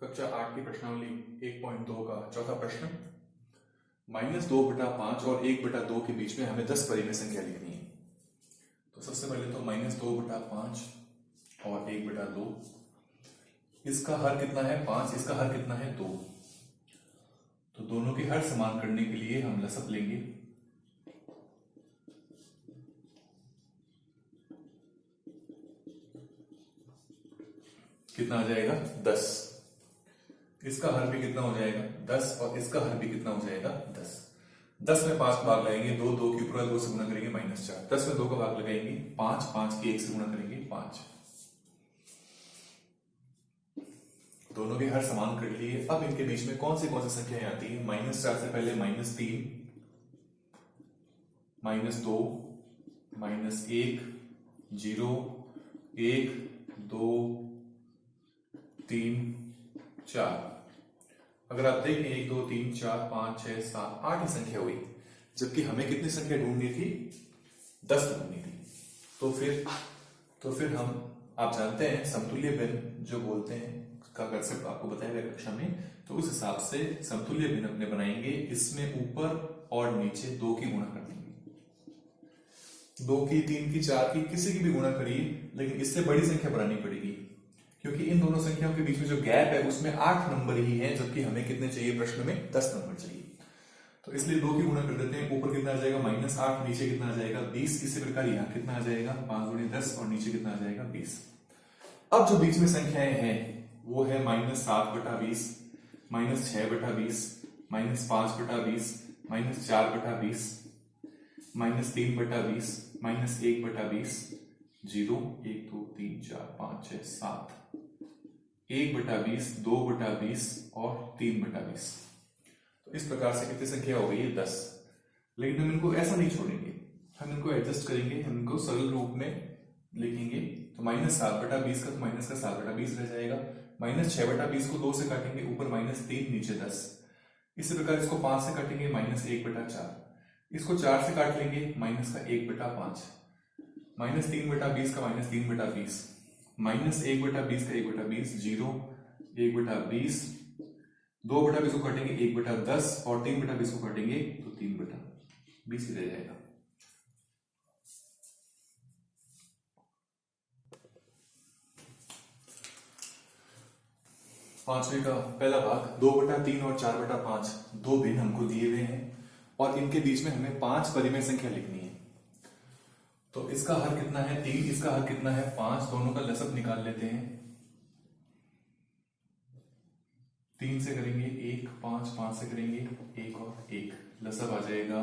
कक्षा 8 की प्रश्नावली 1.2 का चौथा प्रश्न। -2/5 और 1/2 के बीच में हमें 10 परिमेय संख्या लिखनी है। तो सबसे पहले तो -2/5 और 1/2, इसका हर कितना है 5, इसका हर कितना है 2। तो दोनों के हर समान करने के लिए हम लसअप लेंगे। कितना आ जाएगा 10। इसका हर भी कितना हो जाएगा 10 और इसका हर भी कितना हो जाएगा 10। 10 में 5 का भाग लगाएंगे 2, 2 के ऊपर 2 से गुणा करेंगे -4। 10 में 2 का भाग लगाएंगे 5, 5 के 1 से गुणा करेंगे 5। दोनों के हर समान कर लिए। अब इनके बीच में कौन सी संख्याएं आती है? -4 से पहले -3, -2, -1, 0, 1, 2, 3, 4। अगर आप देखें 1, 2, 3, 4, 5, 6, 7, 8 ही संख्या हुई, जबकि हमें कितनी संख्या ढूंढनी थी? 10 ढूंढनी थी। तो फिर हम, आप जानते हैं समतुल्य भिन्न जो बोलते हैं का कंसेप्ट आपको बताया गया कक्षा में, तो उस हिसाब से समतुल्य भिन्न अपने बनाएंगे। इसमें ऊपर और नीचे 2 की गुणा कर देंगे। 2 की, 3 की, 4 की, किसी की भी गुणा करिए, लेकिन इससे बड़ी संख्या बनानी पड़ेगी, क्योंकि इन दोनों संख्याओं के बीच में जो गैप है उसमें 8 नंबर ही है, जबकि हमें कितने चाहिए? प्रश्न में 10 नंबर चाहिए। तो इसलिए 2 की गुणा कर देते हैं। ऊपर कितना आ जाएगा -8, नीचे कितना आ जाएगा 20। इसी प्रकार यहाँ कितना आ जाएगा 5 × 10 और नीचे कितना आ जाएगा 20। अब जो बीच में संख्याएं हैं वो है -7/20, -6/20, -5/20, -4/20, -3/20, -1/20, 0, 1, 2, 3, 4, 5, 6, 7, 1/20, 2/20 और 3/20। तो इस प्रकार से कितनी संख्या हो गई है? 10। लेकिन हम इनको ऐसा नहीं छोड़ेंगे, हम इनको एडजस्ट करेंगे, हम इनको सरल रूप में लिखेंगे। तो -7/20 का तो माइनस का 7/20 रह जाएगा। -6/20 को 2 से काटेंगे, ऊपर -3, नीचे 10। इसी प्रकार इसको 5 से काटेंगे, -1/4। इसको 4 से काट लेंगे, -1/5। -3/20 का -3/20, -1/20 का 1/20, 0, 1/20, 2/20 को काटेंगे 1/10 और 3/20 को काटेंगे तो 3/20 ही रह जाएगा। पांचवे का पहला भाग 2/3 और 4/5 दो भिन्न हमको दिए हुए हैं और इनके बीच में हमें 5 परिमेय संख्या लिखनी है। तो इसका हर कितना है 3, इसका हर कितना है 5। दोनों का लसअप निकाल लेते हैं। 3 से करेंगे 1, 5, 5 से करेंगे 1 और 1, लसअप आ जाएगा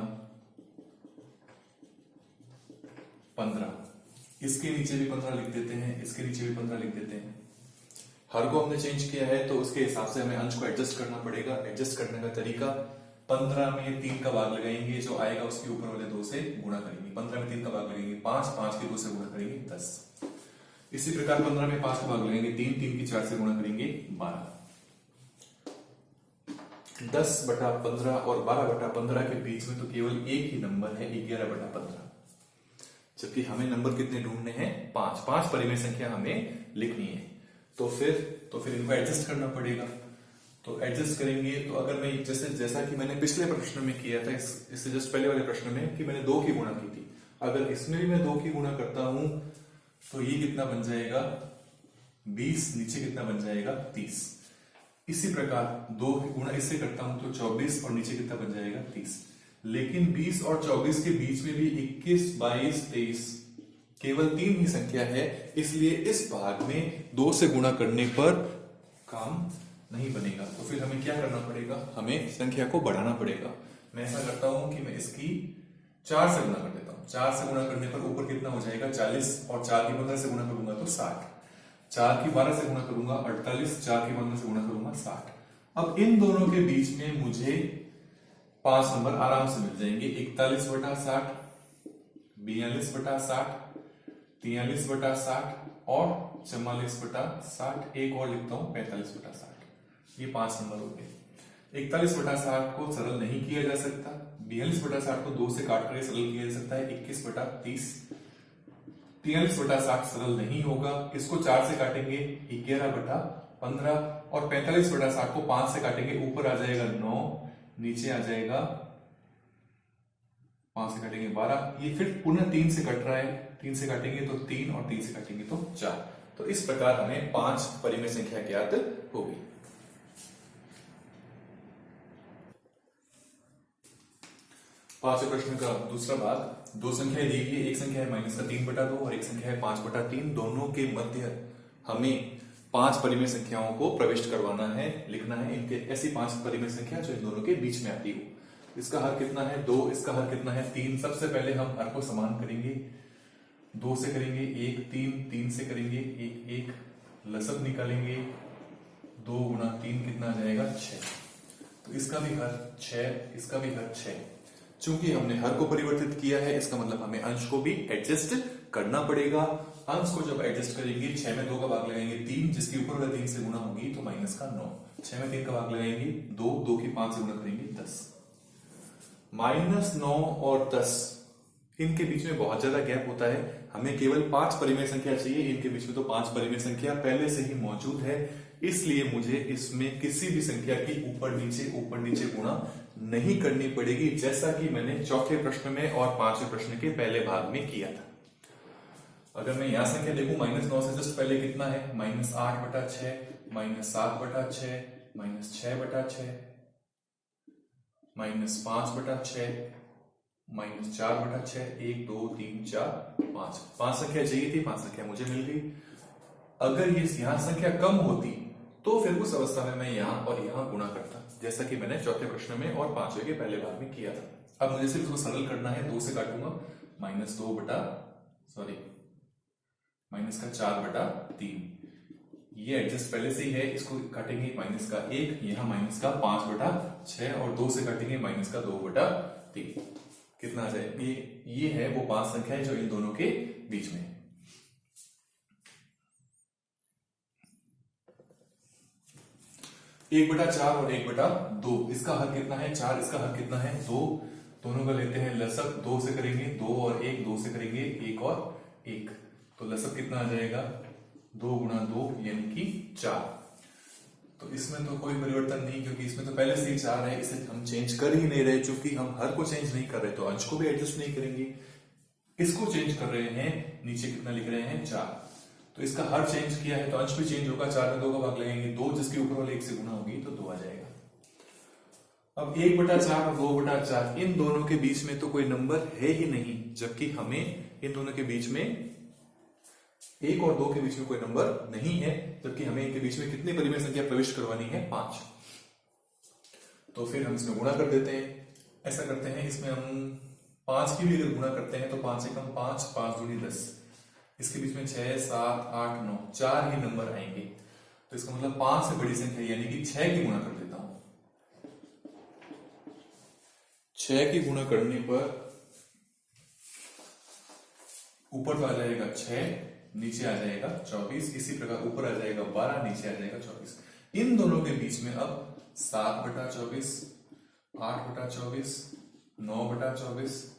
15। इसके नीचे भी 15 लिख देते हैं, इसके नीचे भी 15 लिख देते हैं। हर को हमने चेंज किया है तो उसके हिसाब से हमें अंश को एडजस्ट करना पड़ेगा। एडजस्ट करने का तरीका, 15 में 3 का भाग लगाएंगे, जो आएगा उसके ऊपर वाले 2 से गुणा करेंगे। 15 में 3 का भाग लगाएंगे 5, 5 के 2 से गुणा करेंगे 10। इसी प्रकार 15 में 5 का भाग लगाएंगे 3, 3 की 4 से गुणा करेंगे 12। 10/15 और 12/15 के बीच में तो केवल एक ही नंबर है 11/15, जबकि हमें नंबर कितने ढूंढने हैं? 5। 5 परिमेय संख्या हमें लिखनी है। तो फिर इनको एडजस्ट करना पड़ेगा। तो एडजस्ट करेंगे तो अगर मैं जैसा कि मैंने पिछले प्रश्न में किया था, इससे जस्ट पहले वाले प्रश्न में कि मैंने 2 की गुणा की थी, अगर इसमें भी मैं 2 की गुणा करता हूं तो ये कितना बन जाएगा 20, नीचे कितना बन जाएगा 30। इसी प्रकार 2 की गुणा इससे करता हूं तो 24 और नीचे कितना बन जाएगा 30। लेकिन 20 और 24 के बीच में भी 21, 22, 23 केवल 3 ही संख्या है, इसलिए इस भाग में 2 से गुणा करने पर काम नहीं बनेगा। तो फिर हमें क्या करना पड़ेगा? हमें संख्या को बढ़ाना पड़ेगा। मैं ऐसा करता हूं कि मैं इसकी 4 से गुणा कर देता हूं। 4 से गुणा करने पर ऊपर कितना हो जाएगा 40 और 4 की 15 से गुणा करूंगा तो 60। 4 की 12 से गुणा करूंगा 48, 4 की 15 से गुणा करूंगा 60। अब इन दोनों के बीच में मुझे 5 नंबर आराम से मिल जाएंगे। 41/60, 42/60, 43/60 और 44/60। एक और लिखता हूं 45/60। ये 5 नंबर हो गए। 41/60 को सरल नहीं किया जा सकता। 42/60 को 2 से काट कर सरल किया जा सकता है 21/30। 43/60 सरल नहीं होगा, इसको 4 से काटेंगे 11/48। 15 और 45/60 को 5 से काटेंगे, ऊपर आ जाएगा 9, नीचे आ जाएगा 5 से काटेंगे 12, ये फिर पुनः 3 से कट रहा है, 3 से काटेंगे तो 3 और 3 से काटेंगे तो 4। तो इस प्रकार हमें 5 परिमेय संख्या ज्ञात होगी। पांचवें प्रश्न का दूसरा भाग, दो संख्याएं दी गई है, एक संख्या है -3/2 और एक संख्या है 5/3। दोनों के मध्य हमें 5 परिमेय संख्याओं को प्रविष्ट करवाना है, लिखना है इनके ऐसी 5 परिमेय संख्या जो इन दोनों के बीच में आती हो। इसका हर कितना है 2, इसका हर कितना है 3। सबसे पहले हम हर को समान करेंगे, 2 से करेंगे 1, 3 से करेंगे 1, 1, लसक निकालेंगे, 2 × 3 कितना आ जाएगा 6। तो इसका भी हर 6, इसका भी हर 6। चूंकि हमने हर को परिवर्तित किया है, इसका मतलब हमें अंश को भी एडजस्ट करना पड़ेगा। अंश को जब एडजस्ट करेंगे, 6 में 2 का भाग लगाएंगे 3, जिसके ऊपर वाला 3 से गुणा होगी तो -9। 6 में 3 का भाग लगाएंगे 2, 2 की 5 से गुणा करेंगे 10। -9 और 10 इनके बीच में बहुत ज्यादा गैप होता है, हमें केवल 5 परिमेय संख्या चाहिए। इनके बीच में तो 5 परिमेय संख्या पहले से ही मौजूद है, इसलिए मुझे इसमें किसी भी संख्या की ऊपर नीचे गुणा नहीं करनी पड़ेगी, जैसा कि मैंने चौथे प्रश्न में और 5वें प्रश्न के पहले भाग में किया था। अगर मैं यहां संख्या देखूं, -9 से जस्ट पहले कितना है, -8/6, -7/6, -6/6, -5/6, -4/6, 1, 2, 3, 4, 5। 5 संख्या चाहिए थी, 5 संख्या मुझे मिल गई। अगर ये यहां संख्या कम होती तो फिर उस अवस्था में मैं यहां और यहां गुणा करता, जैसा कि मैंने चौथे प्रश्न में और 5वें के पहले भाग में किया था। अब मुझे सिर्फ इसको सरल करना है, 2 से काटूंगा, -4/3। ये एडजस्ट पहले से ही है, इसको काटेंगे -1, यहां -5/6 और 2 से काटेंगे -2/3। कितना आ जाए, ये है वो 5 संख्याएं जो इन दोनों के बीच में है। 1/4 और 1/2, इसका हर कितना है 4, इसका हर कितना है 2। दोनों का लेते हैं लसक, 2 से करेंगे 2 और 1, 2 से करेंगे 1 और 1, तो लसक कितना आ जाएगा 2 × 2 यानी कि 4। तो इसमें तो कोई परिवर्तन नहीं, क्योंकि इसमें तो पहले से ही 4 है, इसे हम चेंज कर ही नहीं रहे। चूंकि हम हर को चेंज नहीं कर रहे तो अंश को भी एडजस्ट नहीं करेंगे। इसको चेंज कर रहे हैं, नीचे कितना लिख रहे हैं 4, तो इसका हर चेंज किया है तो अंश भी चेंज होगा। 4 में 2 का भाग लगेंगे 2, जिसके ऊपर वाले 1 से गुणा होगी तो 2 आ जाएगा। अब 1/4 और 2/4 इन दोनों के बीच में तो कोई नंबर है ही नहीं, जबकि हमें इन दोनों के बीच में 1 और 2 के बीच में कोई नंबर नहीं है, जबकि हमें इनके बीच में कितनी परिमेय संख्या प्रविष्ट करवानी है 5। तो फिर हम इसमें गुणा कर देते हैं। ऐसा करते हैं, इसमें हम 5 की भी अगर गुणा करते हैं तो 5 से कम 5, 5 दूनी 10, इसके बीच में 6, 7, 8, 9 4 ही नंबर आएंगे। तो इसका मतलब 5 से बड़ी संख्या यानी कि 6 की गुणा कर देता हूं। 6 की गुणा करने पर ऊपर तो आ जाएगा 6, नीचे आ जाएगा 24, इसी प्रकार ऊपर आ जाएगा 12, नीचे आ जाएगा 24। इन दोनों के बीच में अब 7/24, 8/24, 9/24,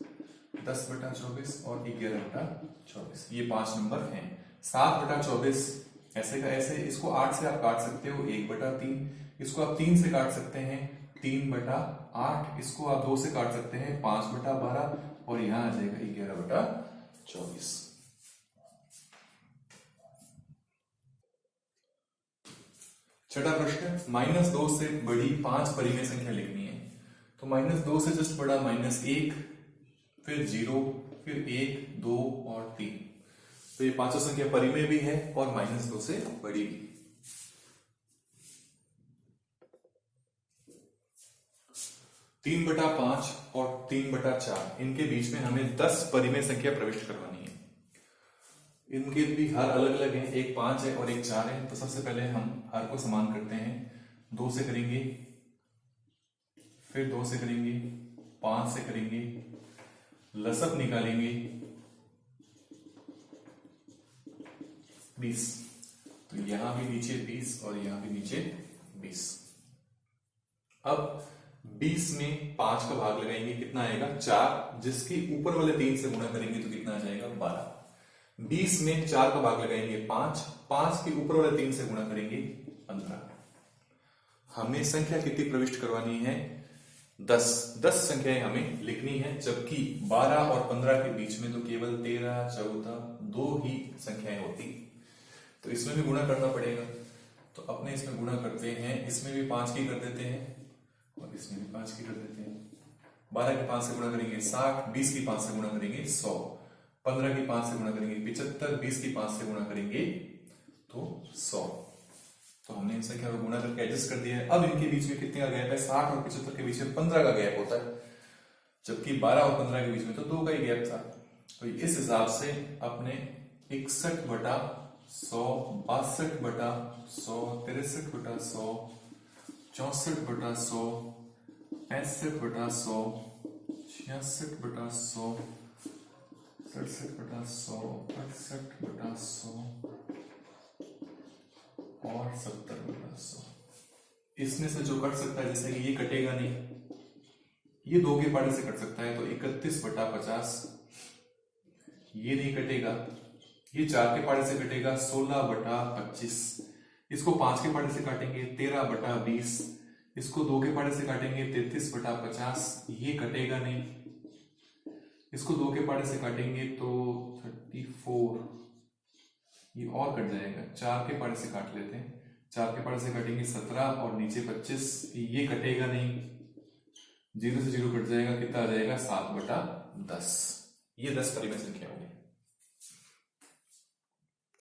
10/24 और 11/24, ये 5 नंबर हैं। 7/24 ऐसे का ऐसे, इसको 8 से आप काट सकते हो 1/3, इसको आप 3 से काट सकते हैं 3/8, इसको आप 2 से काट सकते हैं 5/12 और यहां आ जाएगा 11/24। छठा प्रश्न, -2 से बड़ी 5 परिमेय संख्या लिखनी है। तो -2 से जस्ट बड़ा -1, फिर 0, फिर 1, 2 और 3। तो ये पांचों संख्या परिमेय भी है और -2 से बड़ी भी। तीन बटा 5 और 3/4 इनके बीच में हमें 10 परिमेय संख्या प्रविष्ट करवानी है। इनके भी हर अलग अलग है, एक 5 है और एक 4 है। तो सबसे पहले हम हर को समान करते हैं, 2 से करेंगे, फिर 2 से करेंगे, 5 से करेंगे, लसक निकालेंगे 20, तो यहां भी नीचे 20 और यहां भी नीचे 20। अब 20 में 5 का भाग लगाएंगे, कितना आएगा 4, जिसके ऊपर वाले 3 से गुणा करेंगे तो कितना आ जाएगा 12। 20 में 4 का भाग लगाएंगे 5, 5 के ऊपर वाले 3 से गुणा करेंगे 15। हमें संख्या कितनी प्रविष्ट करवानी है? 10। 10 संख्याएं हमें लिखनी है, जबकि 12 और 15 के बीच में तो केवल 13, 14 दो ही संख्याएं होती, तो इसमें भी गुणा करना पड़ेगा। तो अपने इसमें गुणा करते हैं, इसमें भी 5 की कर देते हैं और इसमें भी 5 की कर देते हैं। 12 की 5 से गुणा करेंगे 60, 20 की 5 से गुणा करेंगे 100, 15 की 5 से गुणा करेंगे 75, 20 की 5 से गुणा करेंगे तो 100। तो हमने इन संख्या को गुणा करके एडजस्ट कर दिया है। अब इनके बीच में कितने का गैप है? 60 और 75 के बीच में 15 का गैप होता है, जबकि 12 और 15 के बीच में तो 2 का ही गैप था। तो इस हिसाब से अपने 61 बटा 100, 62 बटा 100, 63 बटा 100, 64 बटा 100, 65 बटा 100, 66 बटा 100, 67 बटा 100, 68 बटा 100 और 70 बटा 100। इसमें से जो कट सकता है, जैसे कि ये कटेगा नहीं, ये 2 के पाड़े से कट सकता है, तो 31 बटा 50, ये नहीं कटेगा। ये 4 के पाड़े से कटेगा, 16 बटा 25। इसको 5 के पाड़े से काटेंगे, 13 बटा 20। इसको 2 के पाड़े से काटेंगे, 33 बटा 50, ये कटेगा नहीं। इसको 2 के पाड़े से काटेंगे तो 34, ये और कट जाएगा। 4 के पाड़े से काट लेते हैं, 4 के पाड़े से काटेंगे 17 और नीचे 25, ये कटेगा नहीं। 0 से 0 कट जाएगा, कितना आ जाएगा? 7 बटा 10। ये 10 परिमेय संख्या होगी।